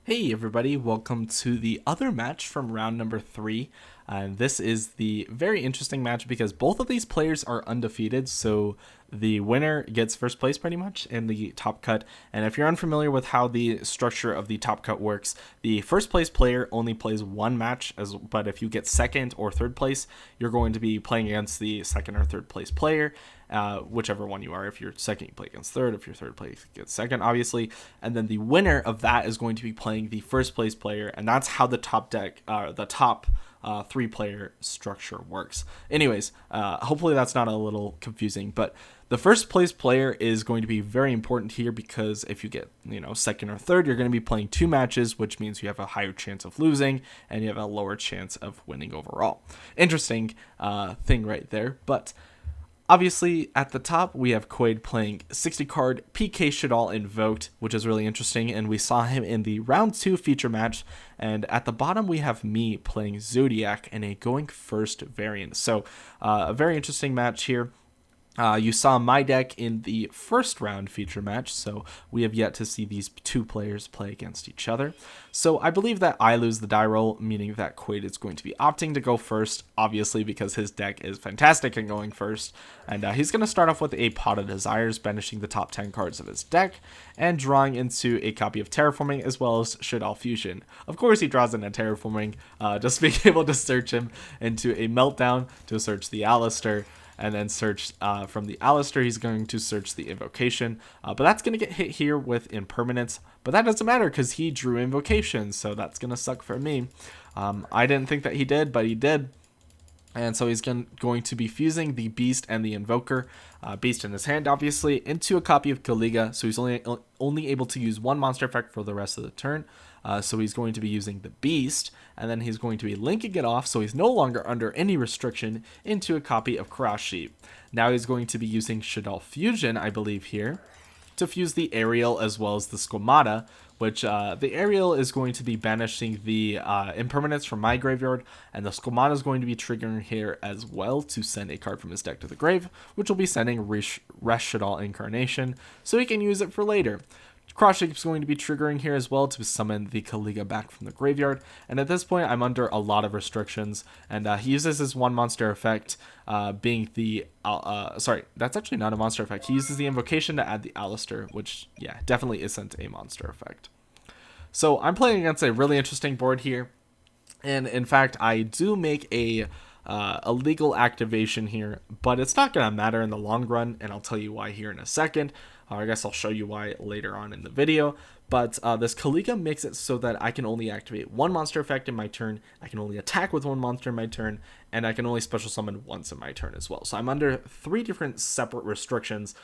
Hey everybody, welcome to the other match from round number 3. This is the very interesting match because both of these players are undefeated, so the winner gets first place pretty much in the top cut. And if you're unfamiliar with how the structure of the top cut works, the first place player only plays one match, but if you get second or third place, you're going to be playing against the second or third place player. Whichever one you are. If you're second, you play against third. If you're third place, you get second, obviously. And then the winner of that is going to be playing the first place player, and that's how the top 3-player structure works. Anyways, hopefully that's not a little confusing, but the first place player is going to be very important here because if you get, second or third, you're going to be playing 2 matches, which means you have a higher chance of losing and you have a lower chance of winning overall. Interesting thing right there, but obviously, at the top, we have Quaid playing 60-card PK Shaddoll Invoked, which is really interesting, and we saw him in the round 2 feature match. And at the bottom, we have me playing Zoodiac in a going first variant. So, a very interesting match here. You saw my deck in the first round feature match, so we have yet to see these 2 players play against each other. So I believe that I lose the die roll, meaning that Quaid is going to be opting to go first, obviously because his deck is fantastic in going first. And he's going to start off with a Pot of Desires, banishing the top 10 cards of his deck, and drawing into a copy of Terraforming as well as Shaddoll Fusion. Of course he draws in a Terraforming, just being able to search him into a Meltdown to search the Alistair. And then search from the Alistair, he's going to search the Invocation. But that's going to get hit here with Impermanence. But that doesn't matter because he drew Invocation, so that's going to suck for me. I didn't think that he did, but he did. And so he's going to be fusing the Beast and the Invoker, Beast in his hand, obviously, into a copy of Kaliga. So he's only able to use one monster effect for the rest of the turn. So he's going to be using the Beast, and then he's going to be linking it off, so he's no longer under any restriction, into a copy of Karashi. Now he's going to be using Shaddoll Fusion, I believe here, to fuse the Aerial as well as the Squamata, which the Aerial is going to be banishing the Impermanence from my graveyard, and the Squamata is going to be triggering here as well to send a card from his deck to the grave, which will be sending Resh Shaddoll Incarnation, so he can use it for later. Cross Shape is going to be triggering here as well to summon the Kaliga back from the graveyard, and at this point I'm under a lot of restrictions, and he uses his one monster effect, being the, sorry, that's actually not a monster effect. He uses the Invocation to add the Alistair, which, yeah, definitely isn't a monster effect. So I'm playing against a really interesting board here, and in fact I do make a legal activation here, but it's not going to matter in the long run, and I'll tell you why here in a second. I guess I'll show you why later on in the video, but this Kaliga makes it so that I can only activate one monster effect in my turn, I can only attack with one monster in my turn, and I can only special summon once in my turn as well. So I'm under 3 different separate restrictions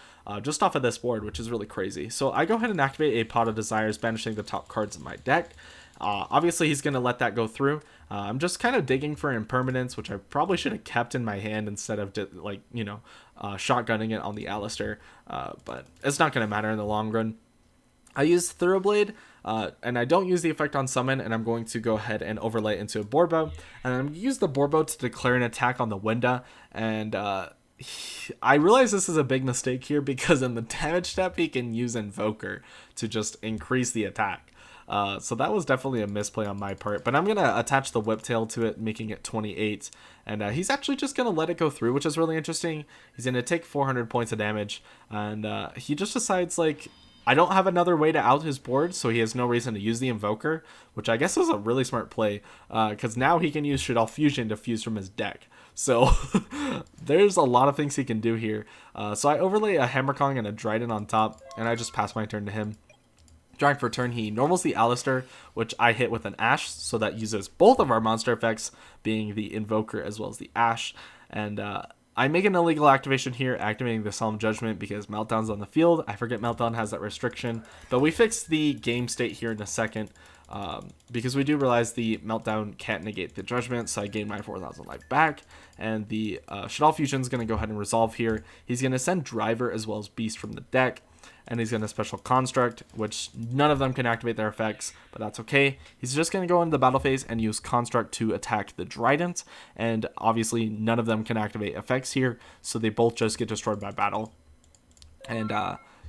just off of this board, which is really crazy. So I go ahead and activate a Pot of Desires, banishing the top cards of my deck. Obviously he's going to let that go through. I'm just kind of digging for Impermanence, which I probably should have kept in my hand instead of shotgunning it on the Alistair, but it's not going to matter in the long run. I use Thoroughblade, and I don't use the effect on summon, and I'm going to go ahead and overlay it into a Borbo, and I'm going to use the Borbo to declare an attack on the Winda, and I realize this is a big mistake here because in the damage step he can use Invoker to just increase the attack. So that was definitely a misplay on my part, but I'm going to attach the Whiptail to it, making it 28, and he's actually just going to let it go through, which is really interesting. He's going to take 400 points of damage, and he just decides, like, I don't have another way to out his board, so he has no reason to use the Invoker, which I guess is a really smart play, because now he can use Shaddoll Fusion to fuse from his deck. So there's a lot of things he can do here. So I overlay a Hammerkong and a Dryden on top, and I just pass my turn to him. Drawing for turn, he normals the Alistair, which I hit with an Ash, so that uses both of our monster effects, being the Invoker as well as the Ash. And I make an illegal activation here, activating the Solemn Judgment because Meltdown's on the field. I forget Meltdown has that restriction, but we fix the game state here in a second, because we do realize the Meltdown can't negate the Judgment, so I gain my 4,000 life back. And the Shaddoll Fusion is going to go ahead and resolve here. He's going to send Driver as well as Beast from the deck, and he's going to special Construct, which none of them can activate their effects, but that's okay. He's just going to go into the battle phase and use Construct to attack the Trident, and obviously none of them can activate effects here, so they both just get destroyed by battle. And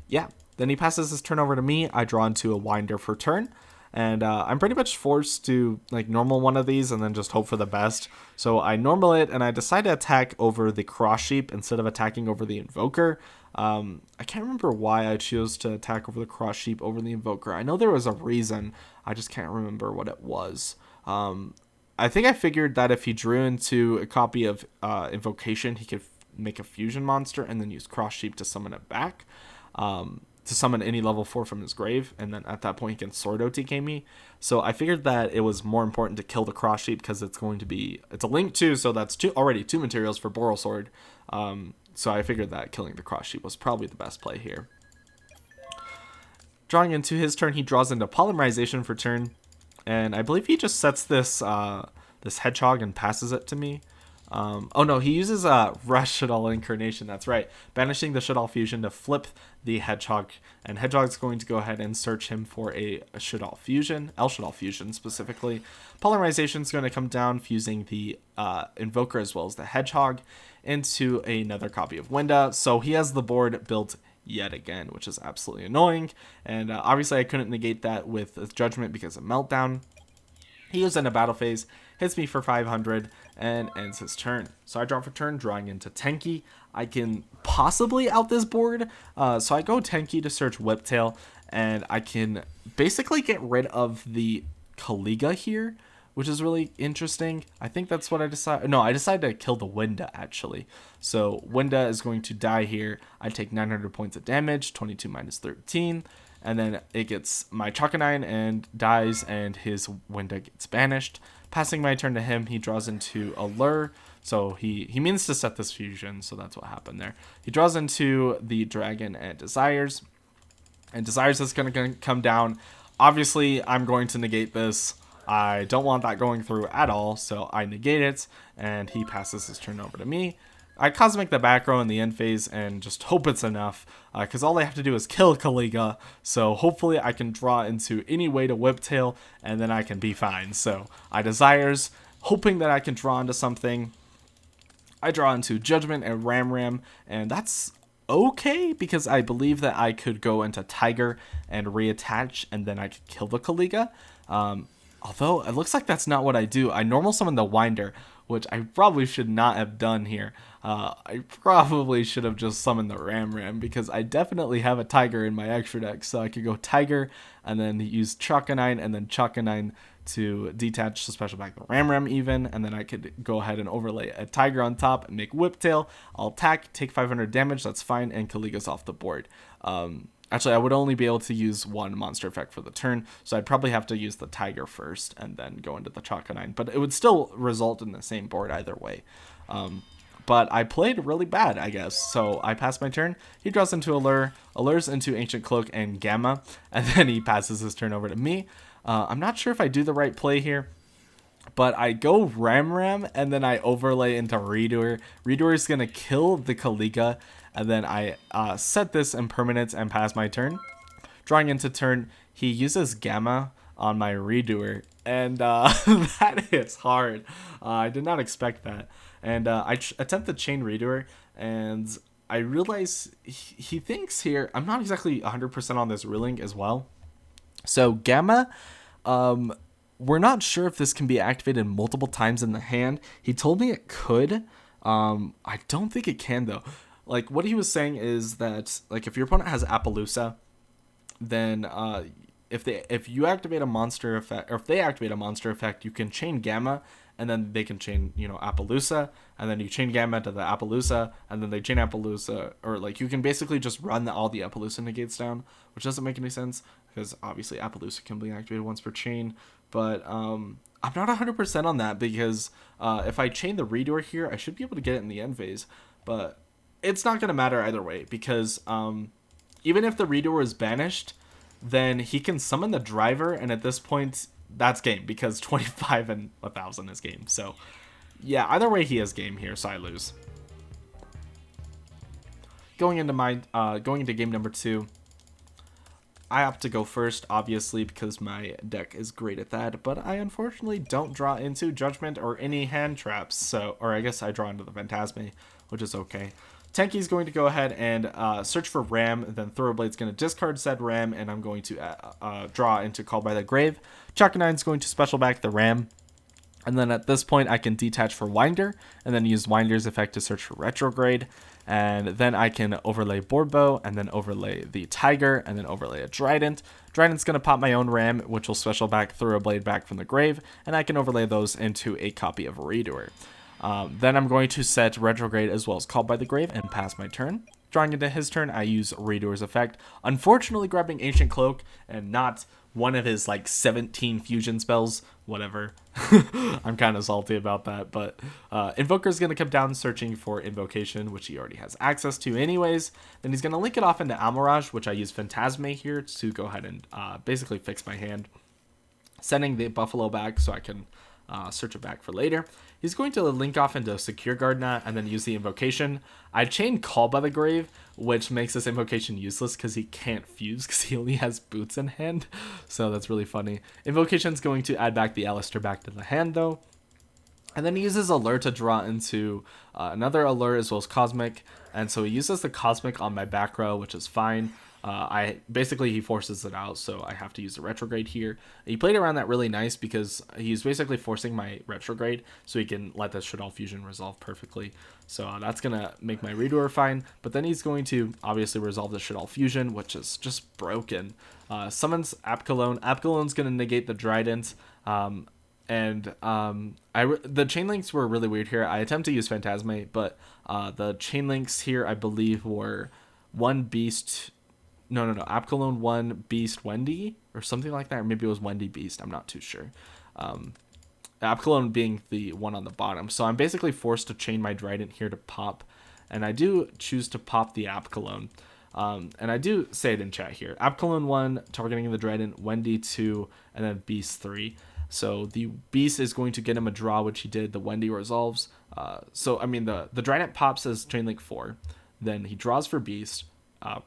yeah, then he passes his turn over to me. I draw into a Winder for turn, and I'm pretty much forced to like normal one of these and then just hope for the best. So I normal it, and I decide to attack over the Cross Sheep instead of attacking over the Invoker. I can't remember why I chose to attack over the Cross Sheep over the Invoker. I know there was a reason, I just can't remember what it was. I think I figured that if he drew into a copy of Invocation, he could make a fusion monster and then use Cross Sheep to summon it back. To summon any level 4 from his grave, and then at that point he can Sword OTK me. So I figured that it was more important to kill the Cross Sheep because it's a link 2, so that's already 2 materials for Boral Sword. So I figured that killing the Cross Sheep was probably the best play here. Drawing into his turn, he draws into Polymerization for turn, and I believe he just sets this this Hedgehog and passes it to me. Oh no, he uses Rush Shaddoll Incarnation, that's right. Banishing the Shaddoll Fusion to flip the Hedgehog, and Hedgehog's going to go ahead and search him for a Shaddoll Fusion, El Shaddoll Fusion specifically. Polymerization's going to come down, fusing the Invoker as well as the Hedgehog into another copy of Winda, so he has the board built yet again, which is absolutely annoying, and obviously I couldn't negate that with Judgment because of Meltdown. He goes into battle phase, hits me for 500, and ends his turn. So I draw for turn, drawing into Tenki. I can possibly out this board, so I go Tenki to search Whiptail, and I can basically get rid of the Kaliga here, which is really interesting. I think that's what I decided. No, I decided to kill the Winda, actually. So Winda is going to die here. I take 900 points of damage, 22 minus 13. And then it gets my Chakanine and dies, and his Winda gets banished. Passing my turn to him, he draws into Allure. So he means to set this fusion, so that's what happened there. He draws into the Dragon and Desires. And Desires is going to come down. Obviously, I'm going to negate this. I don't want that going through at all, so I negate it, and he passes his turn over to me. I Cosmic the back row in the end phase and just hope it's enough, because all I have to do is kill Kaliga, so hopefully I can draw into any way to Whiptail, and then I can be fine. So I Desires, hoping that I can draw into something. I draw into Judgment and Ram, and that's okay, because I believe that I could go into Tiger and reattach, and then I could kill the Kaliga. Although it looks like that's not what I do. I normal summon the Winder, which I probably should not have done here. I probably should have just summoned the Ram, because I definitely have a Tiger in my extra deck. So I could go Tiger and then use Chakanine and then Chakanine to detach the special back the Ram even. And then I could go ahead and overlay a Tiger on top and make Whiptail. I'll attack, take 500 damage, that's fine, and Kaliga's off the board. Actually, I would only be able to use one monster effect for the turn, so I'd probably have to use the Tiger first and then go into the Chakanine. But it would still result in the same board either way. But I played really bad, I guess. So I pass my turn. He draws into Allure, Allures into Ancient Cloak and Gamma, and then he passes his turn over to me. I'm not sure if I do the right play here, but I go Ram, and then I overlay into Redoer. Redoer is going to kill the Kaliga, and then I set this in permanence and pass my turn. Drawing into turn, he uses Gamma on my Redoer, and that hits hard. I did not expect that. And I attempt to chain Redoer, and I realize he thinks here, I'm not exactly 100% on this ruling as well. So Gamma, we're not sure if this can be activated multiple times in the hand. He told me it could. I don't think it can, though. Like, what he was saying is that, like, if your opponent has Appaloosa, then if you activate a monster effect, or if they activate a monster effect, you can chain Gamma, and then they can chain, Appaloosa, and then you chain Gamma to the Appaloosa, and then they chain Appaloosa, or, like, you can basically just run all the Appaloosa negates down, which doesn't make any sense, because obviously Appaloosa can be activated once per chain, but I'm not 100% on that, because if I chain the Redoer here, I should be able to get it in the end phase, but it's not going to matter either way, because even if the Redoer is banished, then he can summon the Driver, and at this point, that's game, because 25 and 1,000 is game. So, yeah, either way, he has game here, so I lose. Going into game number 2, I opt to go first, obviously, because my deck is great at that, but I unfortunately don't draw into Judgment or any hand traps, or I guess I draw into the Phantasme, which is okay. Tenki's going to go ahead and search for Ram, and then Thoroughblade's going to discard said Ram, and I'm going to draw into Called by the Grave. Chakanine's going to special back the Ram, and then at this point I can detach for Winder, and then use Winder's effect to search for Retrograde, and then I can overlay Boardbow, and then overlay the Tiger, and then overlay a Trident. Trident's going to pop my own Ram, which will special back Thoroughblade back from the grave, and I can overlay those into a copy of Redoer. Then I'm going to set Retrograde as well as Called by the Grave and pass my turn. Drawing into his turn, I use Redoer's effect. Unfortunately, grabbing Ancient Cloak and not one of his like 17 fusion spells. Whatever. I'm kind of salty about that, but Invoker's going to come down searching for Invocation, which he already has access to anyways. Then he's going to link it off into Almirage, which I use Phantasme here to go ahead and basically fix my hand. Sending the Buffalo back so I can search it back for later. He's going to link off into Secure Gardener and then use the Invocation. I chain Call by the Grave, which makes this Invocation useless because he can't fuse because he only has Boots in hand. So that's really funny. Invocation's going to add back the Alistair back to the hand though. And then he uses Allure to draw into another Allure as well as Cosmic. And so he uses the Cosmic on my back row, which is fine. He forces it out, so I have to use the Retrograde here. He played around that really nice because he's basically forcing my Retrograde so he can let the Shaddoll Fusion resolve perfectly. So that's going to make my Redoer fine, but then he's going to obviously resolve the Shaddoll Fusion, which is just broken. Summons Apkallone. Apkallone's going to negate the Trident, the chain links were really weird here. I attempt to use Phantasme, but the chain links here I believe were one Beast... No. Apkallone 1 Beast Wendy or something like that. Or maybe it was Wendy Beast. I'm not too sure. Apkallone being the one on the bottom. So I'm basically forced to chain my Trident here to pop. And I do choose to pop the Apkallone. And I do say it in chat here. Apkallone 1 targeting the Trident, Wendy 2, and then Beast 3. So the Beast is going to get him a draw, which he did. The Wendy resolves. The Trident pops as chain link 4. Then he draws for Beast.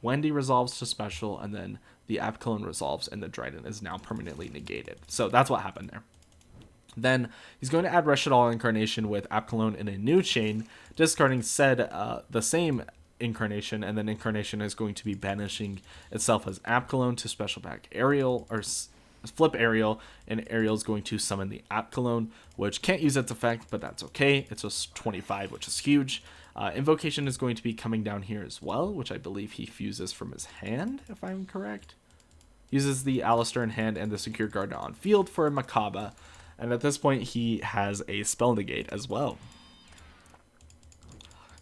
Wendy resolves to special, and then the Apkallone resolves, and the Trident is now permanently negated. So that's what happened there. Then he's going to add Shaddoll Incarnation with Apkallone in a new chain, discarding the same Incarnation, and then Incarnation is going to be banishing itself as Apkallone to special back Ariel, or flip Ariel, and Ariel is going to summon the Apkallone, which can't use its effect, but that's okay. It's just 25, which is huge. Invocation is going to be coming down here as well, which I believe he fuses from his hand, if I'm correct. Uses the Alistair in hand and the Secure Gardener on field for a Macabre, and at this point he has a Spell Negate as well.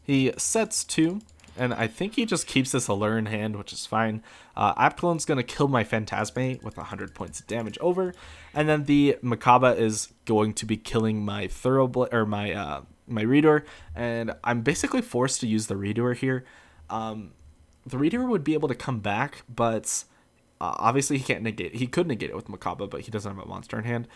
He sets 2, and I think he just keeps this Allure in hand, which is fine. Apkallone's going to kill my Phantasme with 100 points of damage over, and then the Macabre is going to be killing my Thoroughblade, or my Redoer, and I'm basically forced to use the Redoer here. The Redoer would be able to come back, but obviously he can't negate it. He could negate it with Macabre, but he doesn't have a monster in hand.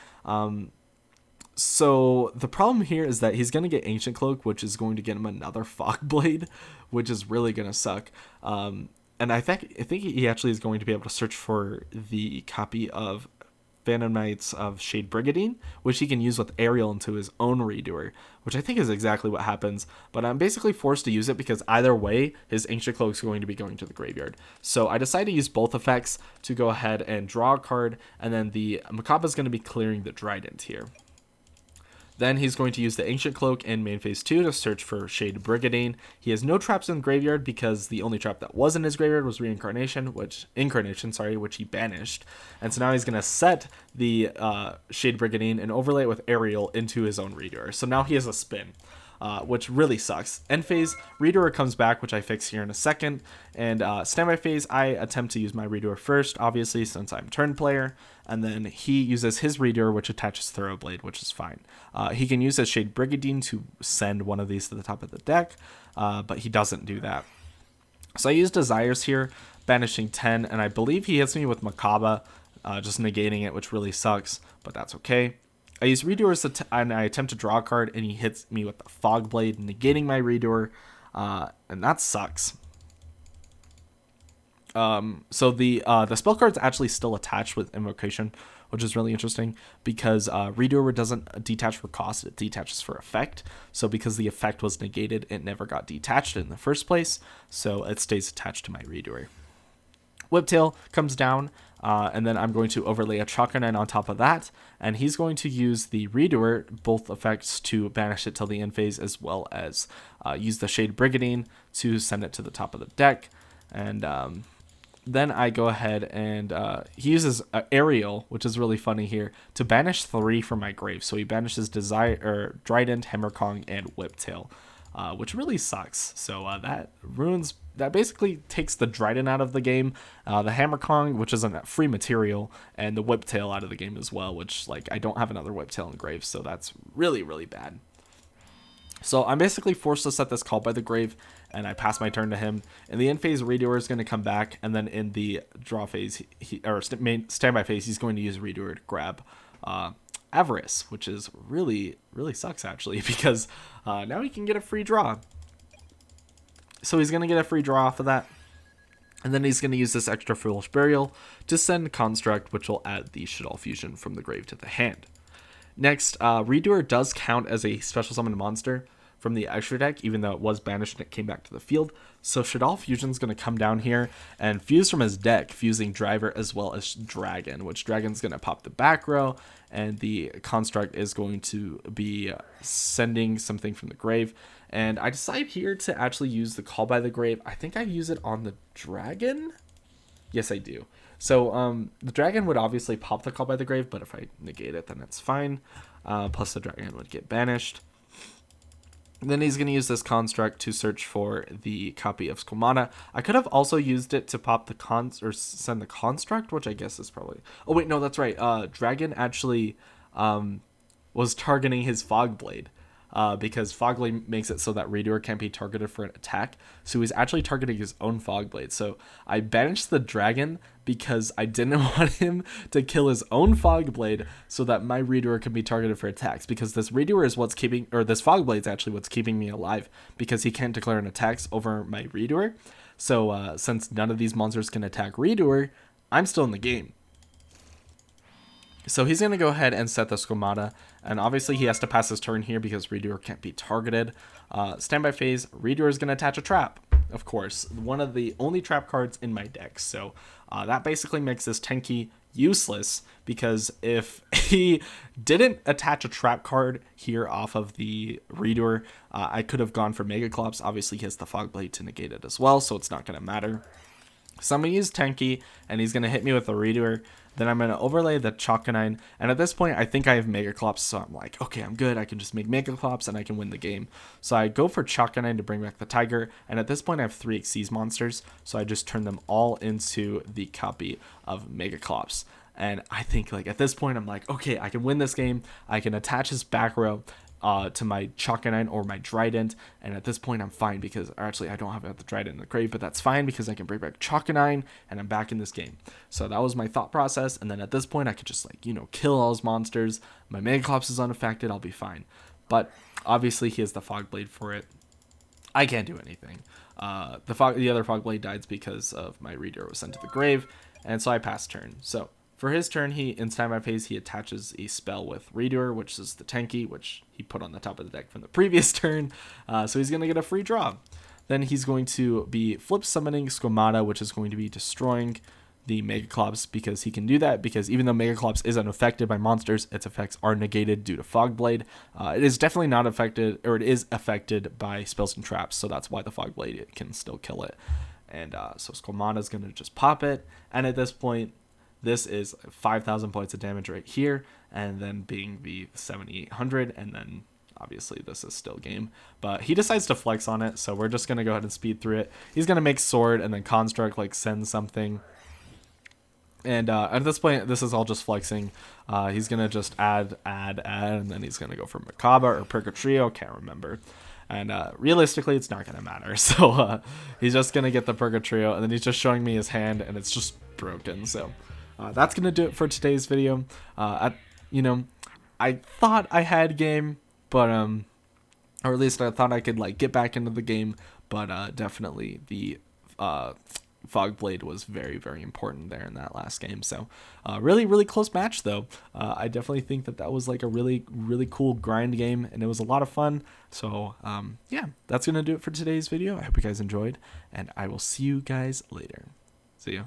So the problem here is that he's going to get Ancient Cloak, which is going to get him another Fogblade, which is really going to suck. And I think he actually is going to be able to search for the copy of Phantom Knights of Shade Brigadine, which he can use with Ariel into his own Redoer, which I think is exactly what happens. But I'm basically forced to use it because either way, his Ancient Cloak is going to be going to the graveyard. So I decided to use both effects to go ahead and draw a card, and then the Macabre is going to be clearing the Trident here. Then he's going to use the Ancient Cloak in main phase 2 to search for Shade Brigadine. He has no traps in the graveyard because the only trap that was in his graveyard was Incarnation, which he banished. And so now he's going to set the Shade Brigadine and overlay it with Ariel into his own Redoer. So now he has a spin, which really sucks. End phase, Redoer comes back, which I fix here in a second. And standby phase, I attempt to use my Redoer first, obviously, since I'm turn player. And then he uses his Redoer, which attaches Thoroughblade, which is fine. He can use his Shade Brigadine to send one of these to the top of the deck, but he doesn't do that. So I use Desires here, banishing 10, and I believe he hits me with Macabre, just negating it, which really sucks, but that's okay. I use Redoers and I attempt to draw a card, and he hits me with the Fogblade, negating my Redoer, and that sucks. So the spell card's actually still attached with Invocation, which is really interesting because Redoer doesn't detach for cost, it detaches for effect. So because the effect was negated, it never got detached in the first place, so it stays attached to my Redoer. Whiptail comes down, and then I'm going to overlay a Chakanine on top of that, and he's going to use the Redoer, both effects, to banish it till the end phase, as well as use the Shade Brigadine to send it to the top of the deck. And then I go ahead and he uses Aerial, which is really funny here, to banish 3 from my grave. So he banishes Trident, Hammerkong, and Whiptail, which really sucks. So that basically takes the Trident out of the game, the Hammerkong, which is a free material, and the Whiptail out of the game as well, which, like, I don't have another Whiptail in grave, so that's really, really bad. So I'm basically forced to set this Call by the Grave, and I pass my turn to him. In the end phase, Redoer is going to come back, and then in the draw phase, standby phase, he's going to use Redoer to grab Avarice, which is really, really sucks, actually, because now he can get a free draw. So he's going to get a free draw off of that, and then he's going to use this extra Foolish Burial to send Construct, which will add the Shaddoll Fusion from the grave to the hand. Next, Redoer does count as a special summon monster from the extra deck, even though it was banished and it came back to the field. So Shaddoll Fusion's going to come down here and fuse from his deck, fusing Driver as well as Dragon, which Dragon's going to pop the back row, and the Construct is going to be sending something from the grave. And I decide here to actually use the Call by the Grave. I think I use it on the Dragon? Yes, I do. So the Dragon would obviously pop the Call by the Grave, but if I negate it, then that's fine. Plus the Dragon would get banished. Then he's going to use this Construct to search for the copy of Skomata. I could have also used it to pop the send the Construct, which I guess is probably... Oh, wait, no, that's right. Dragon actually was targeting his Fogblade. Because Fogblade makes it so that Redoer can't be targeted for an attack. So he's actually targeting his own Fogblade. So I banished the Dragon because I didn't want him to kill his own Fogblade so that my Redoer can be targeted for attacks. Because this Redoer is what's keeping, or this Fogblade's actually what's keeping me alive, because he can't declare an attacks over my Redoer. So since none of these monsters can attack Redoer, I'm still in the game. So he's going to go ahead and set the Skomata, and obviously he has to pass his turn here because Redoer can't be targeted. Standby phase, Redoer is going to attach a trap, of course, one of the only trap cards in my deck. So that basically makes this Tenki useless, because if he didn't attach a trap card here off of the Redoer, I could have gone for Megaclops. Obviously he has the Fogblade to negate it as well, so it's not going to matter. So I'm going to use Tenki, and he's going to hit me with the Redoer. Then I'm going to overlay the Chakanine, and at this point I think I have Megaclops, so I'm like, okay, I'm good, I can just make Megaclops and I can win the game. So I go for Chakanine to bring back the Tiger, and at this point I have 3 Xyz monsters, so I just turn them all into the copy of Megaclops. And I think, like, at this point I'm like, okay, I can win this game, I can attach his back row to my Chakanine or my Trident, and at this point I'm fine, because actually I don't have the Trident in the grave, but that's fine because I can bring back Chakanine and I'm back in this game. So that was my thought process, and then at this point I could just, like, kill all his monsters. My Megaclops is unaffected, I'll be fine. But obviously he has the Fogblade for it. I can't do anything. The other Fogblade dies because of my Redoer was sent to the grave, and so I pass turn. So for his turn, in standby phase, he attaches a spell with Redoer, which is the Tenki, which he put on the top of the deck from the previous turn. So he's going to get a free draw. Then he's going to be flip summoning Skomata, which is going to be destroying the Megaclops, because he can do that, because even though Megaclops is unaffected by monsters, its effects are negated due to Fogblade. It is definitely not affected, or it is affected by spells and traps, so that's why the Fogblade can still kill it. And so Skomata is going to just pop it, and at this point, this is 5,000 points of damage right here, and then being the 7,800, and then obviously this is still game. But he decides to flex on it, so we're just going to go ahead and speed through it. He's going to make Sword, and then Construct, like, send something. And at this point, this is all just flexing. He's going to just add, and then he's going to go for Macabre or Purgatrio, can't remember. And realistically, it's not going to matter. So he's just going to get the Purgatrio, and then he's just showing me his hand, and it's just broken. So that's going to do it for today's video. I thought I had game, but or at least I thought I could, like, get back into the game, but definitely the Fogblade was very, very important there in that last game. So really, really close match, though. I definitely think that was like a really, really cool grind game, and it was a lot of fun. So yeah, that's going to do it for today's video. I hope you guys enjoyed, and I will see you guys later. See ya.